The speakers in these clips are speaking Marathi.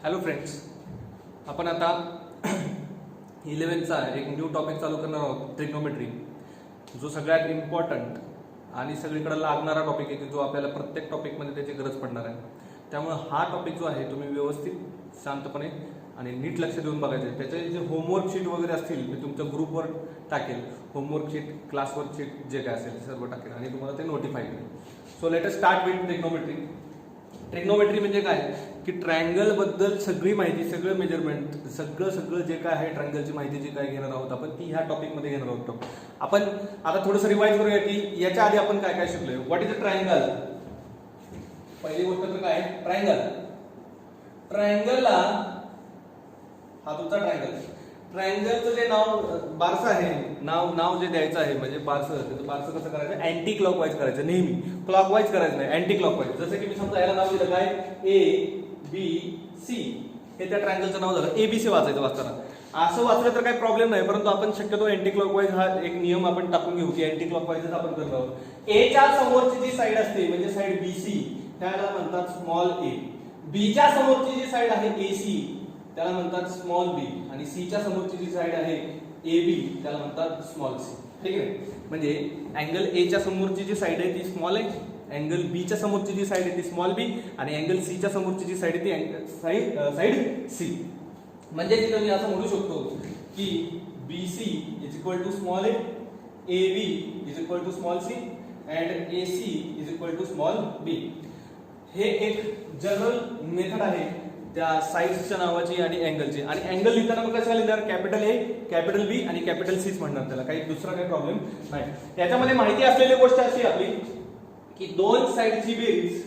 हॅलो फ्रेंड्स, आपण आता 11चा एक न्यू टॉपिक चालू करणार आहोत, ट्रिग्नोमेट्री. जो सगळ्यात इम्पॉर्टंट आणि सगळीकडे लागणारा टॉपिक आहे की जो आपल्याला प्रत्येक टॉपिकमध्ये त्याची गरज पडणार आहे. त्यामुळे हा टॉपिक जो आहे तुम्ही व्यवस्थित शांतपणे आणि नीट लक्ष देऊन बघायचे. त्याचे जे होमवर्क शीट वगैरे असतील मी तुमच्या ग्रुपवर टाकेल. होमवर्क शीट, क्लासवर्क शीट जे काय असेल ते सर्व टाकेल आणि तुम्हाला ते नोटिफाय करेल. So let us start with trigonometry. Trigonometry म्हणजे काय की ट्रायंगल बद्दल सगळी माहिती, सगळं मेजरमेंट, सगळं जे काय आहे ट्रायंगलची माहिती जी काय घेणार आहोत आपण ती ह्या टॉपिकमध्ये घेणार आहोत. आपण आता थोडंसं रिवाइज करूया की याच्या आधी आपण काय काय शिकलोय. What is a triangle. पहिली गोष्ट तर काय ट्रायंगल. ट्रायंगलला हा तुमचा ट्रायंगल. ट्रायंगलचं जे नाव बारसं आहे, नाव जे द्यायचं आहे म्हणजे बारसं, त्याचं बारसं कसं करायचं, अँटी क्लॉकवाईज करायचं. नेहमी क्लॉकवाईज करायचं नाही, अँटी क्लॉकवाईज. जसं की मी समजा याला नाव दिलं काय ABC, हे त्या ट्रायंगलचं नाव झालं. ABC वाचायचं वाचताना. असं वाचलं तर काही प्रॉब्लेम नाही, परंतु आपण शक्यतो अँटी क्लॉकवाईज हा एक नियम आपण टाकून घेऊ की अँटी क्लॉकवाईजच आपण करत आहोत. A च्या समोरची जी साईड असते म्हणजे साईड BC त्याला म्हणतात स्मॉल a. B च्या समोरची जी साईड आहे AC त्याला म्हणतात स्मॉल b आणि C च्या समोरची जी साईड आहे AB त्याला म्हणतात स्मॉल c. ठीक आहे. म्हणजे अँगल A च्या समोरची जी साईड आहे ती स्मॉल आहे, अँगल B च्या समोरची जी साईड आहे ती स्मॉल b आणि अँगल C च्या समोरची जी साईड आहे ती साईड C. म्हणजे तिथे मी असं म्हणू शकतो की BC is equal to small a, AB is equal to small c and AC is equal to small b. हे एक जनरल मेथड आहे त्या साइड्सच्या नावाची आणि अँगलची. आणि अँगल लिहिताना मग कसं लिहिणार, कॅपिटल A, कॅपिटल B आणि कॅपिटल C म्हणणार त्याला, काही दुसरा काही प्रॉब्लेम नाही. त्याच्यामध्ये माहिती असलेली गोष्ट अशी आपली की दोन साइडची बेरीज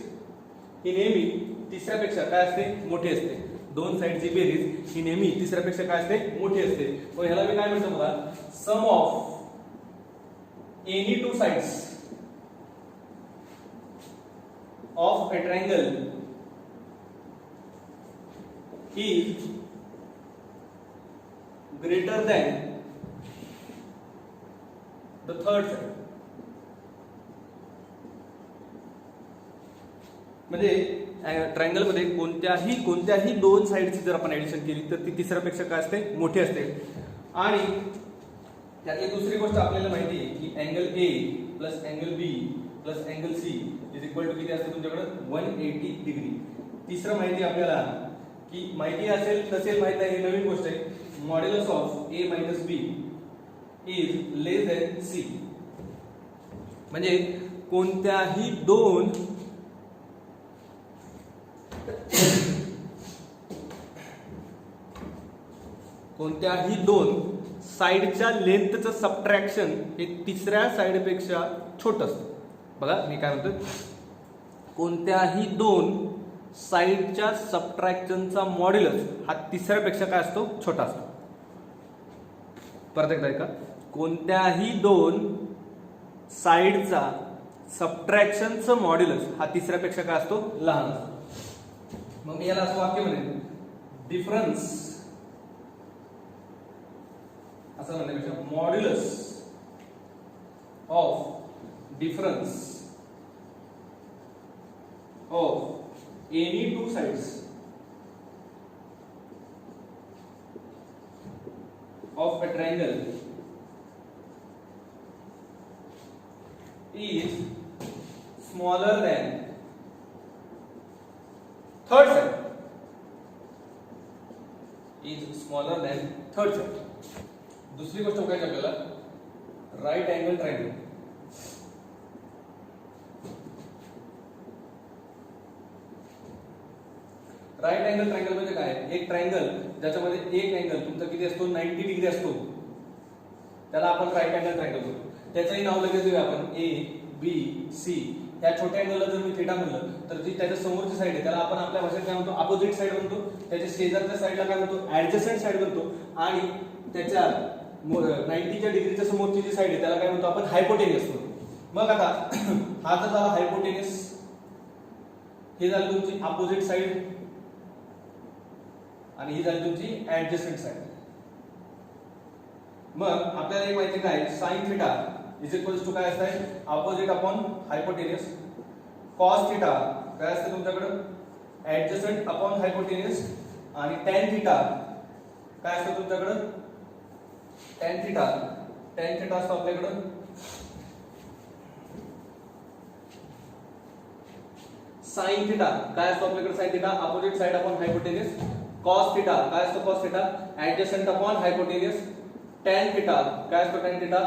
ही नेहमी तिसऱ्यापेक्षा काय असते, मोठी असते. दोन साइडची बेरीज ही नेहमी तिसऱ्यापेक्षा काय असते, मोठी असते. मग ह्याला मी काय म्हणतो बघा, sum of any two sides of a triangle is greater than the third side. म्हणजे ट्रायंगल मध्ये कोणत्याही दोन साइडची जर आपण ऍडिशन केली तर ती तिसऱ्यापेक्षा काय असते, मोठी असते. आणि त्यात एक दुसरी गोष्ट आपल्याला माहिती आहे की angle A plus angle B plus angle C is equal to किती असते तुमच्याकडे 180 डिग्री. तिसरं माहिती आपल्याला की माहिती असेल नसेल माहित नाही, ही नवीन गोष्ट आहे. Modulus of A minus B is less than C. म्हणजे कोणत्याही दोन साइडच्या लेंथचं सबट्रॅक्शन हे तिसऱ्या साइडपेक्षा छोटं असतं. बघा मी काय म्हणतो, कोणत्याही दोन साइडच्या सबट्रॅक्शनचा मॉड्युलस हा तिसऱ्यापेक्षा काय असतो, छोटा असतो. परत एकदा ऐका, कोणत्याही दोन साइडचा सबट्रॅक्शनचं मॉड्युलस हा तिसऱ्यापेक्षा काय असतो, लहान असतो. मग मी याला असं वाक्य म्हणेन, डिफरन्स असं म्हणण्यापेक्षा modulus of difference of any two sides of a triangle is smaller than third side. दुसरी गोष्ट काय आपल्याला, right angle triangle. Right angle triangle म्हणजे काय, एक ट्रायंगल ज्याच्यामध्ये एक अँगल तुमचा किती असतो, 90 डिग्री असतो, त्याला आपण राईट अँगल ट्रायंगल म्हणतो. त्याचंही नाव लगेच देऊया आपण, ABC. या छोट्या अँगलला जर मी थीटा म्हणलं तर जी त्याच्या समोरची साईड आहे त्याला आपण आपल्या भाषेत काय म्हणतो, अपोजिट साईड म्हणतो. त्याच्या शेजारच्या साईडला काय म्हणतो, ऍडजस्टंट साईड म्हणतो. आणि त्याच्या 90च्या डिग्रीच्या समोरची जी साईड आहे त्याला काय म्हणतो आपण, हायपोटेनियस म्हणतो. मग आता हा जर झाला हायपोटेनियस, हे झालं तुमची अपोजिट साईड आणि ही झाली तुमची ऍडजस्टंट साईड. मग आपल्याला एक माहिती काय, sine theta is equals to काय असतं, opposite upon hypotenuse. Cos theta काय असतं तुमच्याकडे, ऍडजसंट अपॉन हायपोटेनियस. आणि tan थिटा काय असतं तुमच्याकडं tan थिटा असतो आपल्याकडं sin थिटा काय असतो आपल्याकडे sin theta opposite side upon hypotenuse cos theta काय असतो cos theta adjacent upon हायपोटेन्यूस tan theta काय असतो tan theta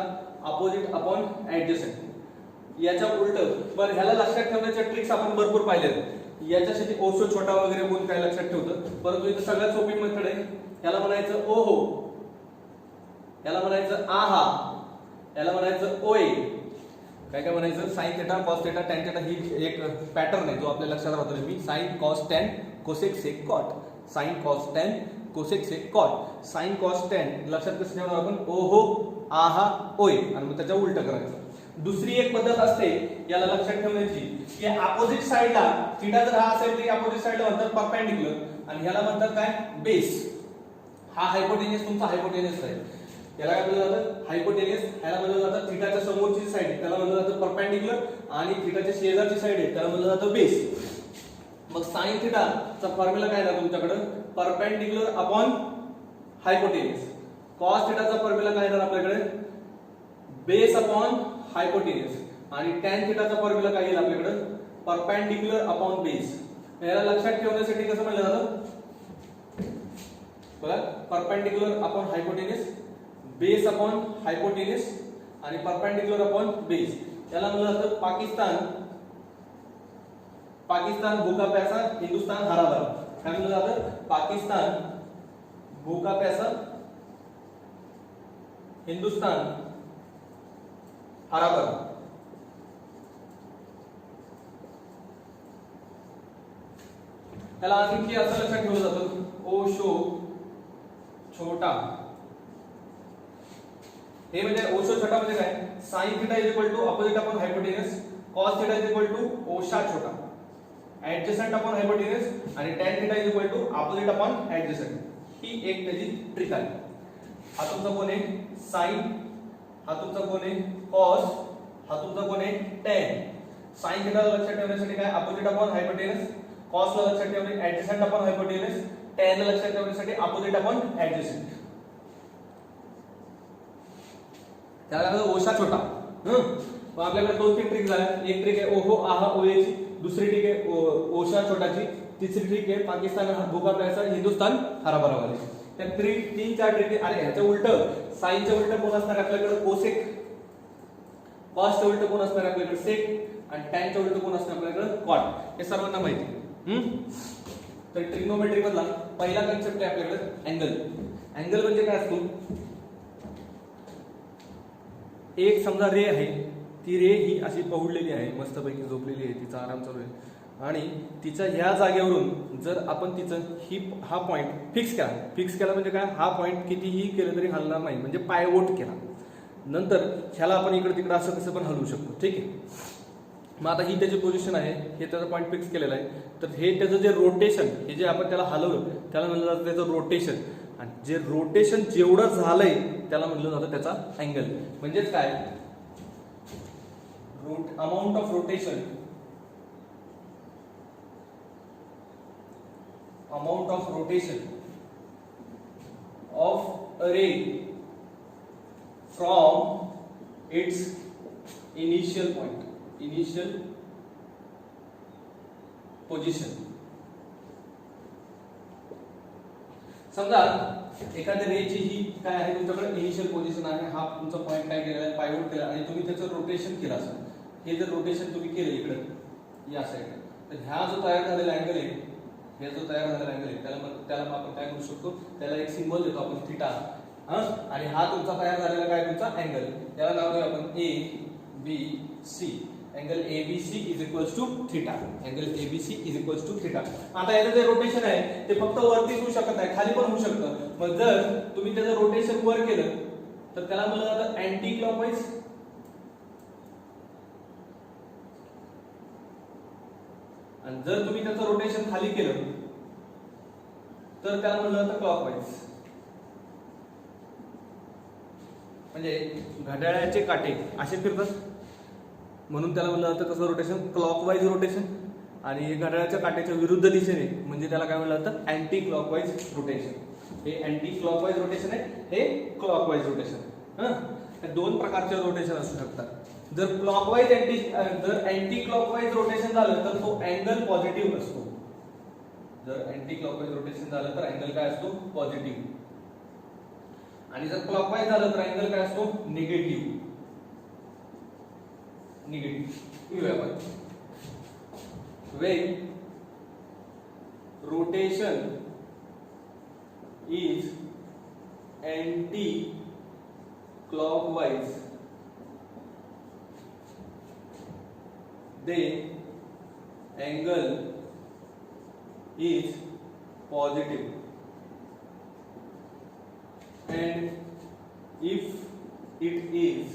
opposite upon adjacent याच्या उलट पण ह्याला लक्षात ठेवण्याच्या ट्रिक्स आपण भरपूर पाहिलेत याच्यासाठी ओशो छोटा वगैरे बोल काय लक्षात ठेवतं परंतु इथं सगळ्यात सोपी मेथड आहे याला म्हणायचं ओहो याला म्हणायचं आहा याला म्हणायचं ओए काय काय म्हणायचं sin theta cos theta tan theta ही एक पॅटर्न आहे जो आपल्या लक्षात राहतो मी sin cos tan cosec sec cot sin cos tan cosec sec cot sin cos tan लक्षात कसं ठेवणार आपण ओहो आहा ओए आणि मग त्याच्या उलट करायचं दुसरी एक पद्धत असते याला लक्षात ठेवण्याची की अपोजिट साइडला थिटा जर हा असेल तर अपोजिट साइडला म्हणतात परपेंडिक्युलर आणि ह्याला म्हणतात काय बेस हा हायपोटेन्यूस तुमचा हायपोटेन्यूस आहे याला काय म्हणलं जातं हायपोटेन्यूस याला म्हणलं जातं थिटाच्या समोरची साइड त्याला म्हणलं जातं परपेंडिक्युलर आणि थिटाच्या शेजारची साइड आहे त्याला म्हणलं जातं बेस मग sin थिटा चा फॉर्म्युला काय आहे तुमच्याकडे परपेंडिक्युलर अपॉन हायपोटेन्यूस cos थिटाचा फॉर्म्युला काय आहे आपल्याकडे बेस अपॉन हायपोटेन्यूस आणि tan थिटाचा फॉर्म्युला काय येईल आपल्याकडे परपेंडिक्युलर अपॉन बेस याला लक्षात ठेवण्यासाठी कसं म्हणलं जातं बघा perpendicular upon हायपोटेन्यूस base upon hypotenuse आणि परपेंडिक्युलर अपॉन बेस याला म्हणलं जातं पाकिस्तान भूखा प्यासा हिंदुस्तान हरा भरा काय म्हणलं जातं पाकिस्तान भूखा प्यासा हिंदुस्तान हरा भरा त्याला आणखी असं लक्षात ठेवलं जातं ओशो छोटा हे म्हणजे ओशो छोटा म्हणजे काय sin theta is equal to opposite upon hypotenuse cos theta is equal to ओशा छोटा ऍडजसंट अपॉन हायपोटेन्यूस आणि tan theta is equal to opposite upon adjacent ही एक त्याची ट्रिक आहे हा तुमचा कोण आहे sin हा तुमचा कोण आहे cos हा तुमचा कोण आहे tan sin थिटा लक्षात ठेवण्यासाठी काय अपोजिट अपॉन हायपोटेन्यूस cos ला लक्षात ठेवणे ऍडजसंट अपॉन हायपोटेन्यूस tan ला लक्षात ठेवण्यासाठी अपोजिट अपॉन ऍडजसंट त्याला ओशा छोटा मग आपल्याकडे दोन तीन ट्रिक झाल्या एक ट्रिक आहे ओहो आहा ओएची दुसरी ट्रिक आहे ओशा छोटाची तिसरी ट्रिक आहे पाकिस्तान भूखा प्यासा हिंदुस्तान हरा भरा वाली त्या तीन चार ट्रिक अरे ह्याच्या उलट साइनच्या उलट कोण असणार आपल्याकडे कोसेक कॉसच्या उलट कोण असणार आपल्याकडे सेक आणि टॅनच्या उलट कोण असणार आपल्याकडे कॉट हे सर्वांना माहिती तर ट्रिग्नोमेट्री मधला पहिला कन्सेप्ट आहे आपल्याकडे अँगल म्हणजे काय असतो एक समजा रे आहे ती रे ही अशी पहुडलेली आहे मस्तपैकी झोपलेली आहे तिचा आराम चालू आहे आणि तिच्या ह्या जागेवरून जर आपण तिचं हा पॉइंट फिक्स केला म्हणजे काय हा पॉइंट कितीही केलं तरी हलणार नाही म्हणजे पायवोट केला नंतर ह्याला आपण इकडे तिकडे असं कसं पण हलवू शकतो ठीक आहे मग आता ही त्याची पोझिशन आहे हे त्याचा पॉइंट फिक्स केलेला आहे तर हे त्याचं जे रोटेशन हे जे आपण त्याला हलवलं त्याला म्हणलं जातं त्याचं रोटेशन आणि जे रोटेशन जेवढं झालंय त्याला म्हणलं जातं त्याचा अँगल म्हणजेच काय amount of rotation of a ray from its initial position समजा एखाद्या रेची ही काय आहे तुमच्याकडे इनिशियल पोझिशन आहे हा तुमचा पॉइंट काय केलेला आहे पायवोट केला आणि तुम्ही त्याचं रोटेशन केलं असं हे जर रोटेशन तुम्ही केलं इकडे या साईडला तर ह्या जो तयार झालेला अँगल आहे हे जो तयार झालेला अँगल आहे त्याला आपण काय करू शकतो त्याला एक सिंबल देतो आपण थिटा आणि हा तुमचा तयार झालेला काय तुमचा अँगल याला नाव देऊ आपण A B C angle ABC is equals to theta आता याचं जे रोटेशन आहे ते फक्त वरती होऊ शकत नाही खाली पण होऊ शकतं मग जर तुम्ही त्याचं रोटेशन वर केलं तर त्याला म्हणलं जातं अँटी क्लॉकवाईज आणि जर तुम्ही त्याचं रोटेशन खाली केलं तर त्याला म्हणलं जातं क्लॉकवाईज म्हणजे घड्याळाचे काटे असे फिरतात म्हणून त्याला म्हणलं जातं कसं रोटेशन क्लॉकवाईज रोटेशन आणि हे घड्याळाच्या काट्याच्या विरुद्ध दिशेने म्हणजे त्याला काय म्हणलं जातं, अँटी क्लॉकवाईज रोटेशन. हे अँटी क्लॉकवाईज रोटेशन आहे, हे क्लॉकवाईज रोटेशन. हे दोन प्रकारचे रोटेशन असू शकतात. जर अँटी क्लॉकवाईज रोटेशन झालं तर तो अँगल पॉझिटिव्ह असतो. जर अँटी क्लॉकवाईज रोटेशन झालं तर अँगल काय असतो, पॉझिटिव्ह. आणि जर क्लॉकवाईज झालं तर अँगल काय असतो, negative. When rotation is anti-clockwise, the angle is positive, and if it is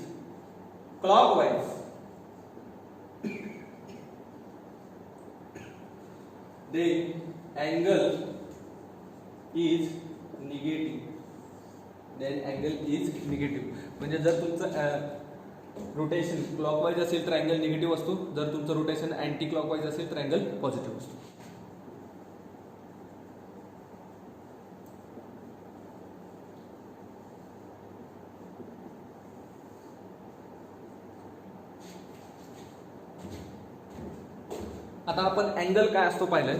clockwise, the angle is negative. Then angle is negative. म्हणजे जर तुमचं रोटेशन क्लॉकवाईज असेल तर अँगल निगेटिव्ह असतो, जर तुमचं रोटेशन अँटी क्लॉकवाईज असेल तर अँगल पॉझिटिव्ह असतो. आता आपण अँगल काय असतो पाहिलंय,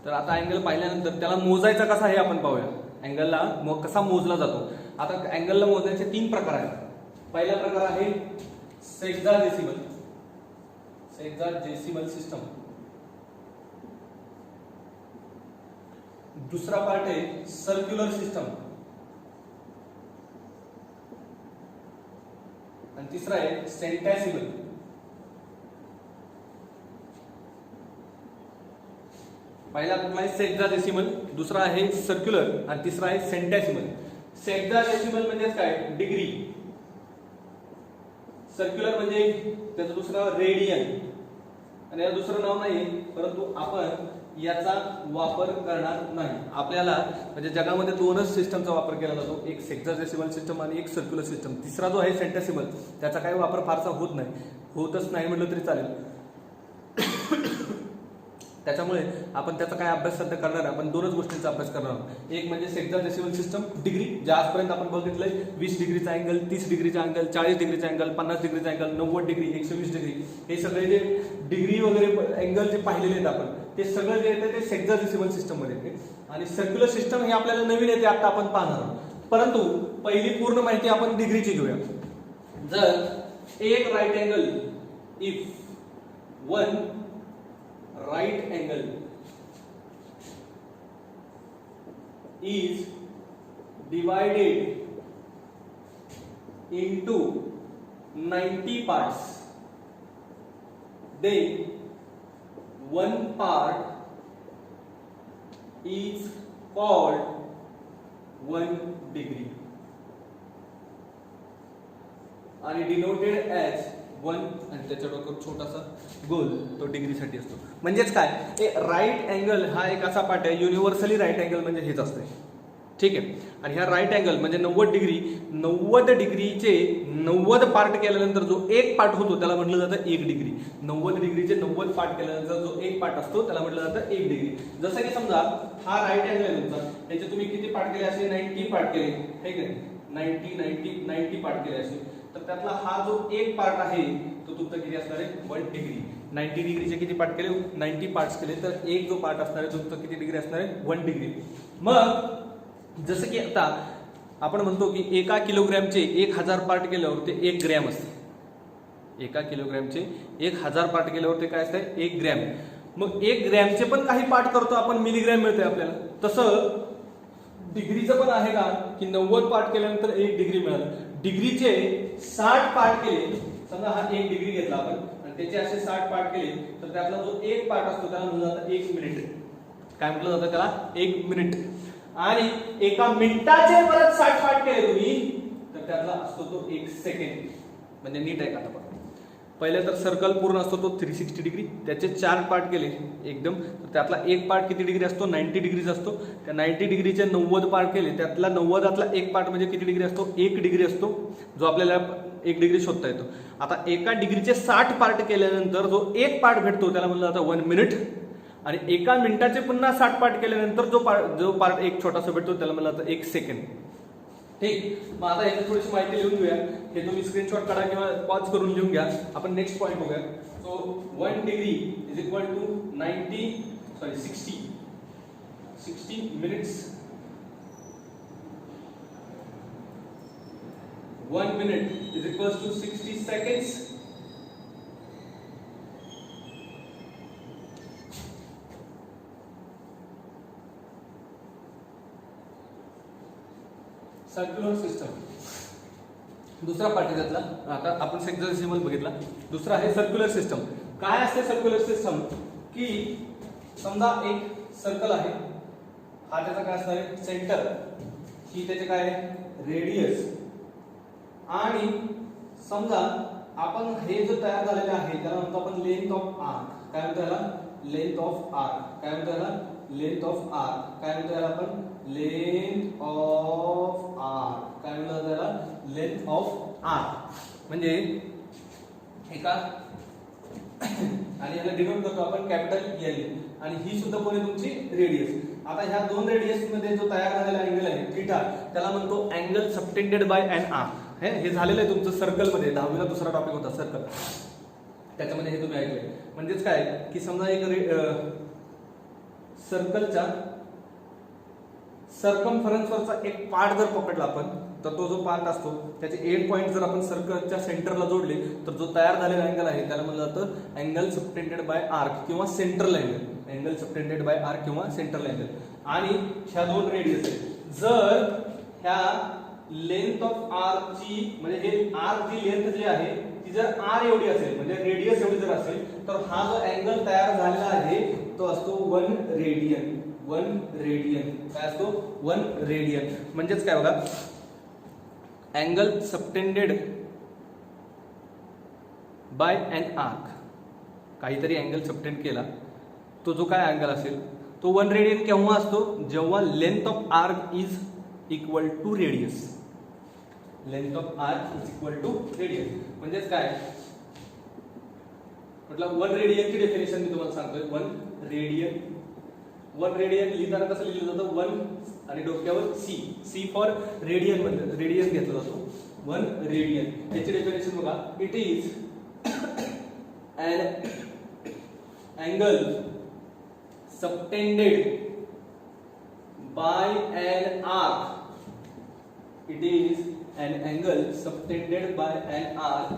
तर आता अँगल पाहिल्यानंतर त्याला मोजायचा कसा हे आपण पाहूया. अँगलला कसा मोजला जातो. आता अँगलला मोजण्याचे 3 प्रकार आहेत. पहिला प्रकार आहे सेक्साडेसिमल सिस्टम. दुसरा पार्ट आहे सर्क्युलर सिस्टम आणि तिसरा आहे सेंटॅसिमल. पहिला कुठला आहे, सेक्साडेसिमल. दुसरा आहे सर्क्युलर आणि तिसरा आहे सेंटॅसिमल. सेक्साडेसिमल म्हणजे काय, डिग्री. सर्क्युलर म्हणजे त्याचं दुसरं नाव रेडियन आणि याचं दुसरं नाव नाही, परंतु आपण याचा वापर करणार नाही. आपल्याला म्हणजे जगामध्ये 2च सिस्टमचा वापर केला जातो, एक सेक्साडेसिमल सिस्टम आणि एक सर्क्युलर सिस्टम. तिसरा जो आहे सेंटॅसिमल, त्याचा काही वापर फारसा होतच नाही म्हटलं तरी चालेल. त्याच्यामुळे आपण त्याचा काय अभ्यास सध्या करणार आहे, आपण 2च गोष्टींचा अभ्यास करणार आहोत. एक म्हणजे सेक्साडेसिमल सिस्टम डिग्री, जे आजपर्यंत आपण बघितलंय 20 डिग्रीचा अँगल, 30 डिग्रीचा अँगल, 40 डिग्रीचा अँगल, 50 डिग्रीचा अँगल, 90 डिग्री, 120 डिग्री, हे सगळे जे डिग्री वगैरे अँगल जे पाहिलेले आहेत आपण, ते सगळं जे येते ते सेक्साडेसिमल सिस्टम मध्ये येते. आणि सर्क्युलर सिस्टम हे आपल्याला नवीन येते, आता आपण पाहणार आहोत. परंतु पहिली पूर्ण माहिती आपण डिग्रीची घेऊया. जर एक right angle, if one right angle is divided into 90 parts, then one part is called 1 degree and denoted as 1, आणि त्याच्या डोक्यावर छोटासा गोल तो डिग्रीसाठी असतो. म्हणजेच काय, राईट अँगल हा एक असा पार्ट आहे, युनिव्हर्सली राईट अँगल म्हणजे हेच असते. ठीक आहे. आणि ह्या राईट अँगल म्हणजे 90 डिग्री, 90 डिग्रीचे 90 पार्ट केल्यानंतर जो एक पार्ट होतो त्याला म्हटलं जातं 1 डिग्री. 90 डिग्रीचे 90 पार्ट केल्यानंतर जो एक पार्ट असतो त्याला म्हटलं जातं 1 डिग्री. जसं की समजा हा राईट अँगल आहे तुमचा, त्याचे तुम्ही किती पार्ट केले, असे 90 पार्ट केले, हे काय 90 पार्ट केले असे, तर त्यातला हा जो एक पार्ट आहे तो तुमचा किती असणार आहे, 1 डिग्री. 90 डिग्रीचे किती पार्ट केले, 90 पार्ट्स केले, तर एक जो पार्ट असणार आहे तुमचा किती डिग्री असणार आहे, 1 डिग्री. मग जसं की आता आपण म्हणतो की एका किलोग्रॅमचे 1000 पार्ट केल्यावर ते 1 ग्रॅम असते. एका किलोग्रॅमचे 1000 पार्ट केल्यावर ते काय असते, 1 ग्रॅम. मग 1 ग्रॅमचे पण काही पार्ट करतो आपण, मिलीग्रॅम मिळते आपल्याला. तसं डिग्रीचं पण आहे का, की 90 पार्ट केल्यानंतर 1 डिग्री मिळालं. डिग्रीचे 60 पार्ट केले, समजा हा 1 डिग्री घेतला आपण आणि त्याचे असे 60 पार्ट केले, तर त्यातला जो एक पार्ट असतो त्याला म्हटलं जातं 1 मिनिट. काय म्हटलं जातं त्याला, 1 मिनिट. आणि एका मिनिटाचे परत 60 पार्ट केले तुम्ही, तर त्यातला असतो तो 1 सेकंड. म्हणजे नीट आहे का, आता पहिले तर सर्कल पूर्ण असतो तो 360 डिग्री, त्याचे 4 पार्ट केले एकदम, तर त्यातला एक पार्ट किती डिग्री असतो, 90 डिग्रीज असतो. त्या 90 डिग्रीचे 90 पार्ट केले, त्यातला 90तला एक पार्ट म्हणजे किती डिग्री असतो, 1 डिग्री असतो, जो आपल्याला 1 डिग्री शोधता येतो. आता एका डिग्रीचे 60 पार्ट केल्यानंतर जो एक पार्ट भेटतो त्याला म्हणलं जातं 1 मिनिट. आणि एका मिनिटाचे पुन्हा 60 पार्ट केल्यानंतर जो पार्ट एक छोटासा भेटतो त्याला मला आता 1 सेकंड. ठीक. मग आता याची थोडीशी माहिती लिहून घेऊया. हे तुम्ही स्क्रीनशॉट काढा किंवा पॉज करून लिहून घ्या. आपण नेक्स्ट पॉईंट बघूया. So 1 degree is equal to 60 minutes. 1 minute is equals to 60 seconds. Circular system दुसरा पार्ट आहे त्यातला. आता आपण हेक्साडेसिमल बघितला. दुसरा आहे सर्क्युलर सिस्टम. काय असते सर्क्युलर सिस्टम? की समजा एक सर्कल आहे, हा त्याचा काय असणार आहे सेंटर, ही त्याचे काय आहे रेडियस, आणि समजा आपण हे जो तयार झालेलं आहे त्याला म्हणतो आपण लेंथ ऑफ आर्क. काय म्हणतो याला? Length of arc. काय म्हणतो याला? Length of arc. काय म्हणतो याला आपण? Length of arc. काय म्हणतो याला? Length of arc. म्हणजे एका आणि याला डिनोट करतो आपण कॅपिटल एल, आणि ही सुद्धा कोण आहे तुमची रेडियस. आता ह्या दोन रेडियस मध्ये जो तयार झालेला अँगल आहे थीटा, त्याला म्हणतो angle subtended by an arc. हे झालेलं आहे तुमचं सर्कल मध्ये. 10वीला दुसरा टॉपिक होता सर्कल, त्याच्यामध्ये हे तुम्ही ऐकलंय. म्हणजेच काय की समजा एक सर्कलच्या सर्कमफरन्सवरचा एक पार्ट जर पकडला आपण, तर तो जो पार्ट असतो त्याचे एंड पॉइंट जर आपण सर्कलच्या सेंटरला जोडले तर जो तयार झालेला अँगल आहे त्याला म्हणलं जातं अँगल सबटेंडेड बाय आर्क किंवा central angle. Angle subtended bye arc किंवा सेंट्रल अँगल. आणि ह्या दोन रेडियस आहेत. जर ह्या लेंथ ऑफ आर्क ची म्हणजे हे आर्क जी लेंथ जी आहे ती जर आर एवढी असेल म्हणजे रेडियस एवढी जर असेल तर हा जो अँगल तयार झालेला आहे तो असतो 1 रेडियन. 1 रेडियन काय असतो? 1 रेडियन. म्हणजेच काय बघा, angle subtended by an arc, काहीतरी अँगल सबटेंड केला तो जो काय अँगल असेल तो 1 रेडियन केव्हा असतो? जेव्हा length of arc is equal to radius. Length of arc is equal to radius. म्हणजेच काय म्हटलं 1 रेडियनची डेफिनेशन मी तुम्हाला सांगतोय. 1 रेडियन लिहिताना कसं लिहिलं जातं? 1 आणि डोक्यावर सी फॉर रेडियन मध्ये रेडियन घेतला जातो. 1 रेडियन याची डेफिनेशन बघा. It is an angle subtended by an arc. It is an angle subtended by an arc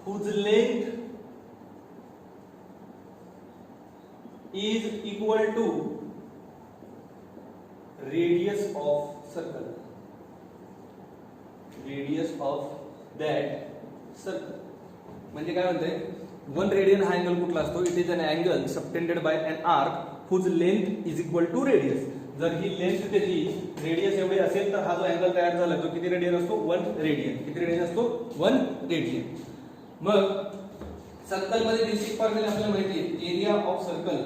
whose length is equal to radius of circle. Radius of that circle. म्हणजे काय म्हणते? 1 रेडियन हा अँगल कुठला असतो? It is an angle subtended by an arc whose length is equal to radius. जर ही लेंथ त्याची रेडियस एवढी असेल तर हा जो अँगल तयार झाला तो किती रेडियन असतो? 1 रेडियन. किती रेडियन असतो? 1 रेडियन. मग सर्कल मध्ये बेसिक फॉर्म्युला आपल्याला माहिती आहे. Area of circle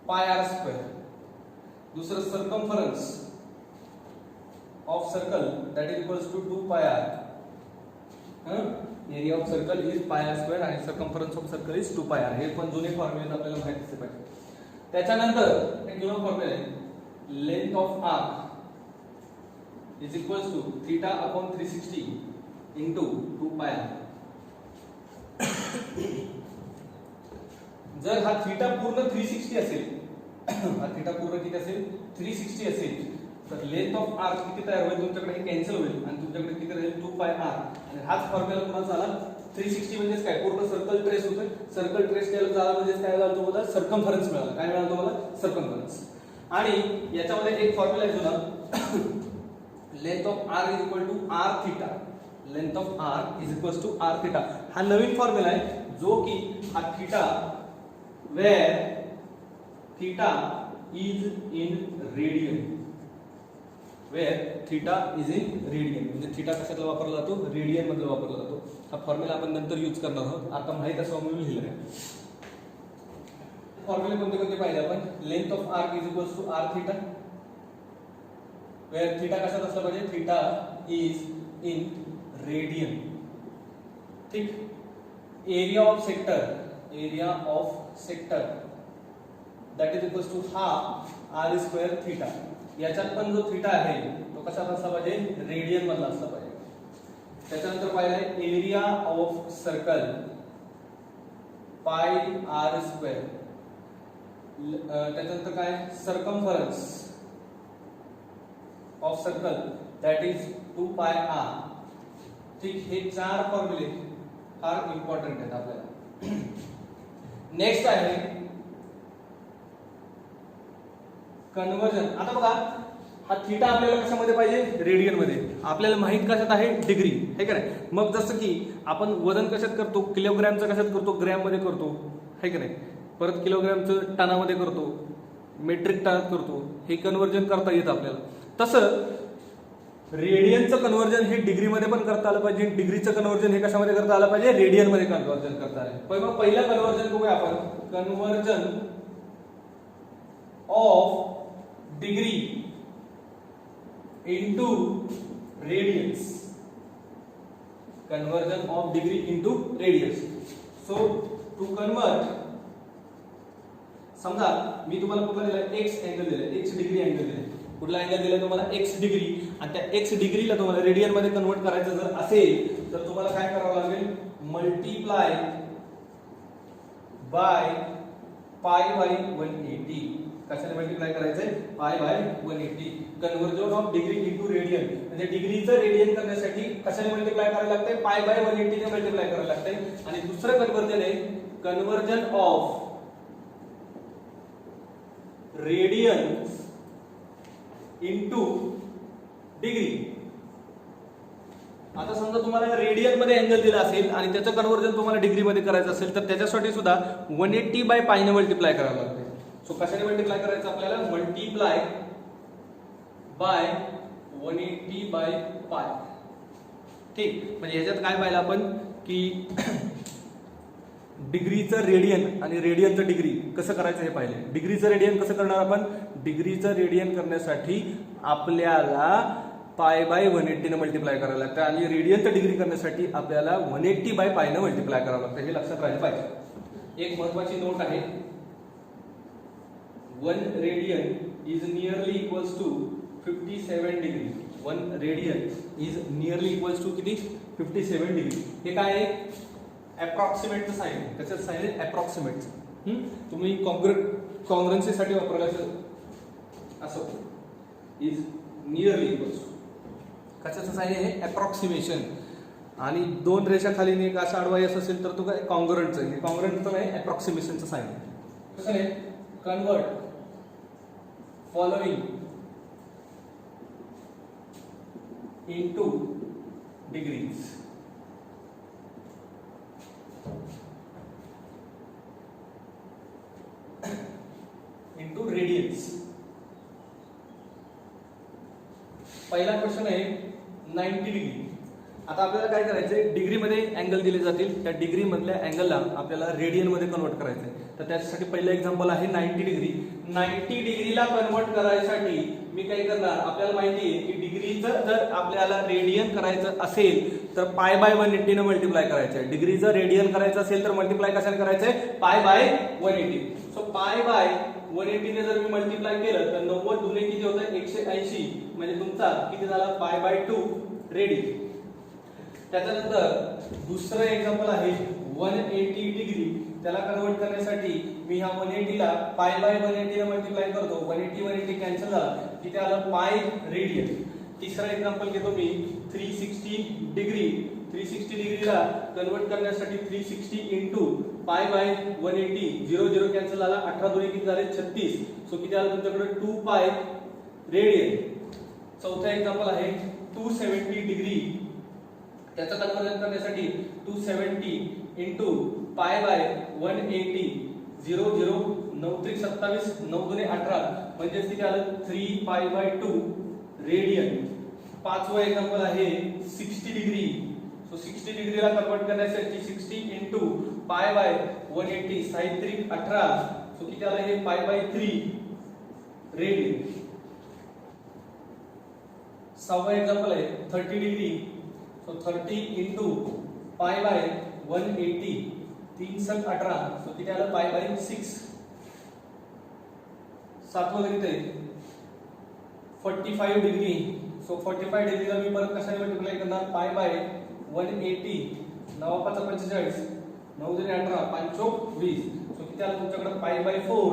pi r square. दुसरं circumference of circle that is equals to 2 pi r. Area of circle is pi r square आणि circumference of circle is 2 pi R. हे पण जुने फॉर्म्युले आपल्याला माहिती असते पाहिजे. त्याच्यानंतर एक जुना फॉर्म्युला आहे length of arc is equals to theta upon 360 into 2 pi R. जर हा थीटा पूर्ण 360 असेल, हा थीटा पूर्ण किती असेल? 360 असेल, तर लेंथ ऑफ आर्क किती तयार होईल? तुमच्याकडे हे कॅन्सल होईल आणि तुमच्याकडे किती राहील? 2 पाय आर. आणि हाच फॉर्म्युला पुन्हा झाला 360 म्हणजेच काय? पूर्ण सर्कल ट्रेस होतं. सर्कल ट्रेस केलं झाला म्हणजेच काय झालं? तुम्हाला सर्कमफरन्स मिळाला. काय मिळालं तुम्हाला? सर्कमफरन्स. आणि याच्यामध्ये एक फॉर्म्युला आहे जुना, length of arc is equal to r theta. Length of arc is equal to r theta. हा नवीन फॉर्म्युला आहे जो की हा theta where theta is in radian. Where theta is in radian. म्हणजे थीटा कशातला वापरला जातो? रेडियन मध्ये वापरला जातो. हा फॉर्म्युला आपण नंतर यूज करणार आहोत. आता माहित असं मी लिहिलं आहे. फॉर्म्युले कोणते कोणते पाहिजे आपण? Length of arc is equals to r theta. Where theta कशात असला पाहिजे? Theta is in radian. ठीक. Area of sector that is equals to half r square theta. याच्यात पण जो थीटा आहे तो कशात असला पाहिजे, रेडियन मधला असला पाहिजे. त्याच्यानंतर पाहिलं आहे area of circle pi r square. त्याच्यानंतर काय, circumference of circle that is 2 pi R. ठीक, हे 4 फॉर्म्युले फार इम्पॉर्टंट आहेत आपल्याला. नेक्स्ट आहे कन्वर्जन. आता बघा हा थीटा आपल्याला कशामध्ये पाहिजे, रेडियन मध्ये. आपल्याला माहित कशात आहे, डिग्री, है का नाही. मग जसं की आपण वजन कशात करतो, किलोग्रॅमचं कशात करतो, ग्रॅम मध्ये करतो, है का नाही. परत किलोग्रॅमचं टनामध्ये करतो, मेट्रिक टनात करतो. हे कन्वर्जन करता येतं आपल्याला. तसं रेडियनचं कन्वर्जन हे डिग्रीमध्ये पण करता आलं पाहिजे. डिग्रीचं कन्वर्जन हे कशामध्ये करता आलं पाहिजे, रेडियन मध्ये कन्वर्जन करता आलं. मग पहिलं कन्वर्जन बघूया आपण, conversion of degree into radians. Conversion of degree into radians. So to convert, समजा मी तुम्हाला कुठला दिला, x अँगल दिला, x डिग्री अँगल दिला. कुठला अँगल दिला तुम्हाला, x डिग्री. आणि त्या x डिग्रीला तुम्हाला रेडियन मध्ये कन्वर्ट करायचं जर असेल तर तुम्हाला काय करावं लागेल, मल्टिप्लाय बाय पाय बाय 180. कशाने मल्टिप्लाय करायचंय, pi by 180. Conversion of degree into radian, म्हणजे डिग्रीचं रेडियन करण्यासाठी कशाने मल्टिप्लाय करायला लागतंय, पाय बाय 180 ने मल्टिप्लाय करायला लागतंय. आणि दुसरं कन्वर्जन आहे conversion of radian into degree. आता समजा तुम्हाला रेडियन मध्ये अँगल दिला असेल आणि त्याचं कन्वर्जन तुम्हाला डिग्री मध्ये करायचं असेल तर त्याच्यासाठी सुद्धा 180 बाय पाय ने मल्टिप्लाय करावं लागतं. सो कशाने मल्टिप्लाय करायचं आपल्याला, मल्टिप्लाय बाय 180 बाय पाय. ठीक, म्हणजे ह्याच्यात काय पाहिलं आपण की डिग्रीचं रेडियन आणि रेडियनचं डिग्री कसं करायचं हे पाहिले. डिग्रीचं रेडियन कसं करणार आपण, डिग्रीचं रेडियन करण्यासाठी आपल्याला पाय बाय 180 ने मल्टिप्लाय करायला लागतं आणि रेडियनचं डिग्री करण्यासाठी आपल्याला 180 बाय पाय ने मल्टिप्लाय करावं लागतं. हे लक्षात राहिलं पाहिजे. एक महत्वाची नोट आहे, 1 radian is nearly equals to 57 degree. 1 radian is nearly equals to किती, 57 डिग्री. हे काय आहे, अप्रॉक्सिमेटचं साइन आहे. त्याचं साइन आहे अप्रॉक्सिमेटचं. तुम्ही कॉन्ग्रन्सीसाठी वापरायचं असं, इज नियरली इक्वल्स टू. कशाचं साइन आहे, अप्रॉक्सिमेशन. आणि 2 रेषा खाली एक असा आडवा यस असेल तर तो काय, कॉन्ग्रंटचं. हे कॉन्ग्रंटचं नाही, अप्रॉक्सिमेशनचं साइन आहे. कसं आहे, convert following into degrees. into radians. पहिला क्वेश्चन आहे 90 डिग्री. आता आपल्याला काय करायचंय, डिग्री मध्ये अँगल दिले जातील, त्या डिग्री मधल्या अँगलला आपल्याला रेडियन मध्ये कन्वर्ट करायचंय. तर त्याच्यासाठी पहिलं एक्झाम्पल आहे 90 डिग्री. 90 डिग्रीला कन्वर्ट करायसाठी मी काय करणार, आपल्याला माहिती आहे की डिग्रीचं जर आपल्याला रेडियन करायचं असेल तर पाय बाय 180 ने मल्टिप्लाय करायचं आहे. डिग्रीचं रेडियन करायचं असेल तर मल्टिप्लाय कशाने करायचंय, pi by 180. So pi by 180 ने जर मी मल्टिप्लाय केलं तर 90 दुने किती होतं, 180. म्हणजे तुमचा किती झाला, पाय बाय 2 रेडियन. त्याच्यानंतर दुसरं एक्झाम्पल आहे 180 डिग्री. त्याला कन्वर्ट करण्यासाठी मी ह्या 180 ला पाय बाय 180 ने मल्टिप्लाय करतो. 180 कॅन्सल झाला की त्याला पाय रेडियन. तिसरा एक्झाम्पल घेतो मी 360 डिग्री. 360 डिग्रीला कन्वर्ट करण्यासाठी 360 इंटू पाय बाय 180. 0 0 कॅन्सल झाला, 18 दुने किती झाले, 36. सो किती आलं तुमच्याकडे, 2 पाय रेडियन. चौथा एक्झाम्पल आहे 270 डिग्री. त्याचं कन्वर्जन करण्यासाठी 270 इंटू पाय बाय 180. 0 0 9 3 27, 9 दुने 18, म्हणजे किती आलं, 3 पाय बाय 2 रेडियन. पाचवा एक्झाम्पल आहे 60 डिग्री. सो 60 डिग्रीला कन्वर्ट करण्यासाठी 60 इंटू पाय बाय 180. 6 3 18, सो किती आलं हे, पाय बाय 3 रेडियन. सहावा एक्झाम्पल आहे 30 degree. So 30 into pi by 180, 3 7 18, so किती आलं पाय बाय 6. सातवं गणित आहे 45 डिग्री. सो 45 डिग्रीला मी परत कशाने मल्टिप्लाय करणार, पाय बाय 180, 9 5 45, 9 2 18, 5 चौक 20, सो किती आलं तुमच्याकडे पाय बाय 4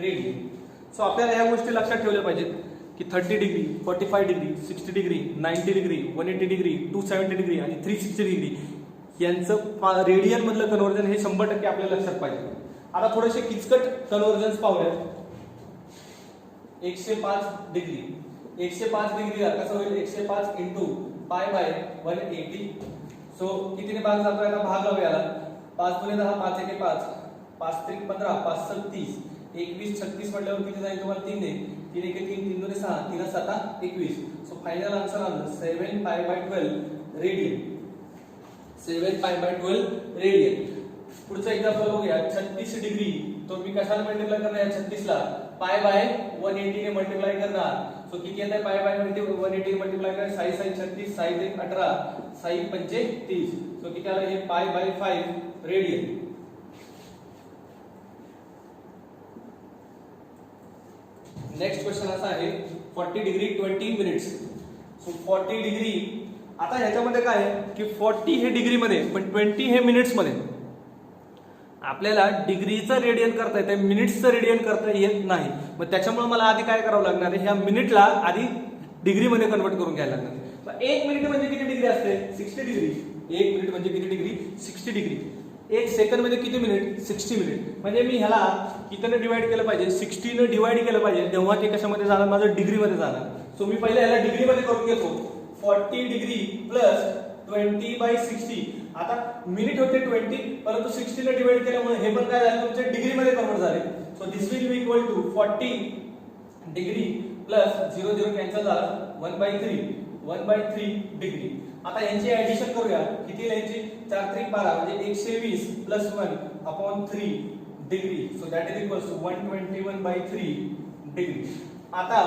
रेडियन. सो आपल्याला ह्या गोष्टी लक्षात ठेवल्या पाहिजेत की 30 degree, 45 degree, 60 degree, 90 degree, 180 degree, 270 degree आणि 360 डिग्री यांचं रेडियन मधलं कन्व्हर्जन हे 100% आपल्याला लक्षात पाहिजे. आता थोडेसे किचकट कन्व्हर्जन्स पाहूयात. 105 डिग्री, 105 डिग्रीला कसं होईल, 105 इंटू पाय बाय 180. सो कितीने भाग जातोय, आता भाग लावूया याला. 5 गुणे 10, 5 1 5, 5 3 15, 5 7 30, 21 36 म्हटल्यावर किती जाईल तुम्हाला 3 ने, 3 1 3, 3 2 6, 3 7 21. सो फायनल आन्सर आलं 7 pi by 12 radian. 7 pi by 12 radian. पुढचं एक्झाम्पल बघूया. 36 डिग्री, तो मी कशाला मल्टिप्लाय करणार आहे, 36 ला पाय बाय 180 ने मल्टिप्लाय करणार. सो किती येत आहे पाय बाय 180 मल्टिप्लाय करा, 6 6 36, 6 1 18, 6 5 30. सो किती आलं हे pi by 5 radian. Next question असा आहे 40 डिग्री 20 मिनिट्स. सो 40 डिग्री, आता ह्याच्यामध्ये काय आहे की 40 हे डिग्री मध्ये पण 20 हे मिनिट्स मध्ये. आपल्याला डिग्रीचं रेडियन करता येते, मिनिट्सचं रेडियन करता येत नाही. मग त्याच्यामुळे मला आधी काय करावं लागणार आहे, ह्या मिनिटला आधी डिग्री मध्ये कन्वर्ट करून घ्यायला लागणार. 1 मिनिट म्हणजे किती डिग्री असते, 60 डिग्री. 1 मिनिट म्हणजे किती डिग्री, 60 डिग्री. 1 सेकंड म्हणजे किती मिनिट, 60 मिनिट. म्हणजे मी ह्याला कितीने डिवाइड केलं पाहिजे, 60 ने डिवाइड केलं पाहिजे, तेव्हा ते कशामध्ये जाणार, माझं डिग्री मध्ये जाणार. सो मी पहिले ह्याला डिग्री मध्ये करून घेतो. 40 डिग्री प्लस 20 बाय 60. आता मिनिट होते 20, परंतु 60 ने डिवाइड केल्यामुळे हे पण काय झाले, तुमचे डिग्री मध्ये कन्वर्ट झाले. So this will be equal to 40 degree plus 0 0 cancel झाला, 1/3 डिग्री. आता यांची ऍडिशन करूया. किती यांची 4 3 12 म्हणजे 120 plus 1 upon 3 degree. So that is equal to 121/3 degree. आता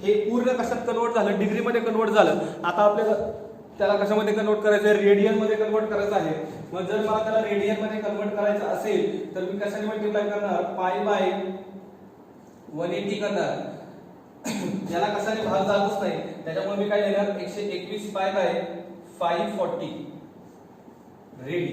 हे पूर्ण कशात कन्वर्ट झालं, डिग्री मध्ये कन्वर्ट झालं. आता आपल्याला त्याला कशामध्ये कन्वर्ट करायचं आहे, रेडियन मध्ये कन्वर्ट करायचं आहे. मग जर मला त्याला रेडियन मध्ये कन्वर्ट करायचं असेल तर मी कशाने मल्टिप्लाय करणार, पाय बाय 180 करणार. याला कशाने भाग जातच नाही, त्याच्यामुळे मी काय लिहिणार 121 पाय बाय 540 रेडियन.